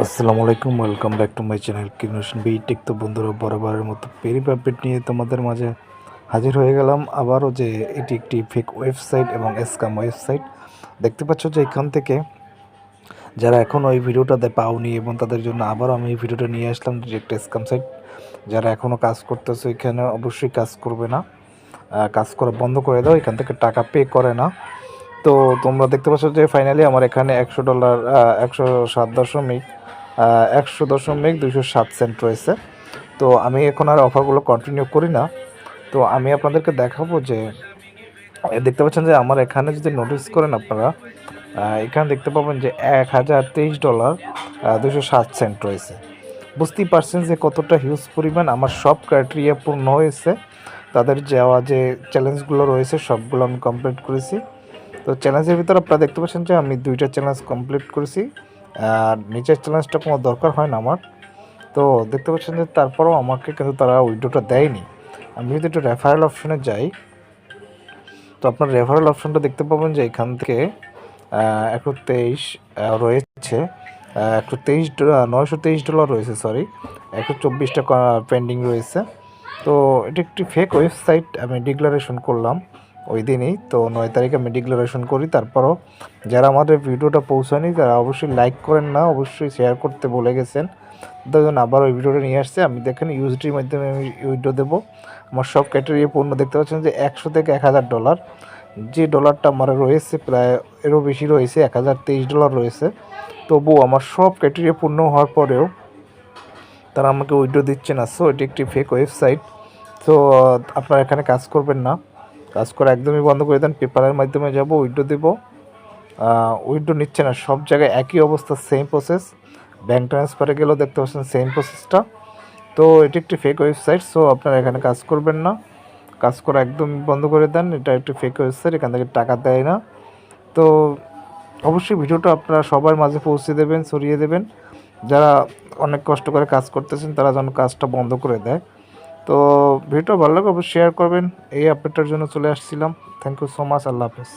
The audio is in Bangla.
আসসালামু আলাইকুম, welcome back to my channel কিনোশন বিটেক। তো বন্ধুরা, বরাবরের মতো পেরি আপডেট নিয়ে তোমাদের মাঝে হাজির হয়ে গেলাম আবারও। যে এটি একটি ফেক ওয়েবসাইট এবং স্ক্যাম ওয়েবসাইট। দেখতে পাচ্ছ যে এখান থেকে যারা এখনও এই ভিডিওটাতে পাওনি, এবং তাদের জন্য আবারও আমি এই ভিডিওটা নিয়ে আসলাম, যে একটা স্ক্যাম সাইট। যারা এখনও কাজ করতেছো এখানে অবশ্যই কাজ করবে না, কাজ করা বন্ধ করে দাও, এখান থেকে টাকা পে করে না। তো তোমরা দেখতে পাচ্ছ যে ফাইনালি আমার এখানে $100 $100.207 রয়েছে। তো আমি এখন আর অফারগুলো কন্টিনিউ করি না। তো আমি আপনাদেরকে দেখাবো যে দেখতে পাচ্ছেন যে আমার এখানে যদি নোটিস করেন আপনারা, এখানে দেখতে পাবেন যে $1023.207 রয়েছে। বুঝতেই পারছেন যে কতটা হিউজ পরিমাণ। আমার সব ক্রাইটেরিয়া পূর্ণ হয়েছে, তাদের যাওয়া যে চ্যালেঞ্জগুলো রয়েছে সবগুলো আমি কমপ্লিট করেছি। তো চ্যালেঞ্জের ভিতরে আপনারা দেখতে পাচ্ছেন যে আমি 2টা চ্যালেঞ্জ কমপ্লিট করেছি, আর নিচের চ্যালেঞ্জটা কোনো দরকার হয় না আমার। তো দেখতে পাচ্ছেন যে তারপরেও আমাকে কিন্তু তারা উইড্রোটা দেয়নি। আমি যদি একটু রেফারেল অপশনে যাই, তো আপনার রেফারেল অপশনটা দেখতে পাবেন যে এখান থেকে 123 রয়েছে, $923 রয়েছে, সরি, 124টা পেন্ডিং রয়েছে। তো এটি একটি ফেক ওয়েবসাইট। আমি ডিক্লারেশন করলাম ওই দিনই, তো 9 তারিখে আমি ডিক্লারেশন করি। তারপরও যারা আমাদের ভিডিওটা পৌঁছায়নি তারা অবশ্যই লাইক করেন না, অবশ্যই শেয়ার করতে বলে গেছেন। তার জন্য আবার ওই ভিডিওটা নিয়ে আসছে। আমি দেখেন ইউএসডির মাধ্যমে আমি উইথড্র দেবো। আমার সব ক্যাটেগরি পণ্য দেখতে পাচ্ছেন যে $100 থেকে $1000, যে ডলারটা আমার রয়েছে প্রায় এরও বেশি রয়েছে, $1023 রয়েছে। তবুও আমার সব ক্যাটেগরি পূর্ণ হওয়ার পরেও তারা আমাকে উইথড্র দিচ্ছে না। সো এটি একটি ফেক ওয়েবসাইট। তো আপনারা এখানে কাজ করবেন না, কাজ করা একদমই বন্ধ করে দেন। পেপারের মাধ্যমে যাব, উইথড্র দেবো, উইথড্র নিচ্ছে না। সব জায়গায় একই অবস্থা, সেম প্রসেস। ব্যাঙ্ক ট্রান্সফারে গেলেও দেখতে পাচ্ছেন সেম প্রসেসটা। তো এটি একটি ফেক ওয়েবসাইট। সো আপনারা এখানে কাজ করবেন না, কাজ করা একদম বন্ধ করে দেন। এটা একটি ফেক ওয়েবসাইট, এখান থেকে টাকা দেয় না। তো অবশ্যই ভিডিওটা আপনারা সবার মাঝে পৌঁছে দেবেন, ছড়িয়ে দেবেন। যারা অনেক কষ্ট করে কাজ করতেছেন তারা যেন কাজটা বন্ধ করে দেয়। তো ভিডিওটা ভালো লাগে অবশ্যই শেয়ার করবেন। এই আপডেটটার জন্য চলে আসছিলাম। Thank you so much. আল্লাহ হাফেজ।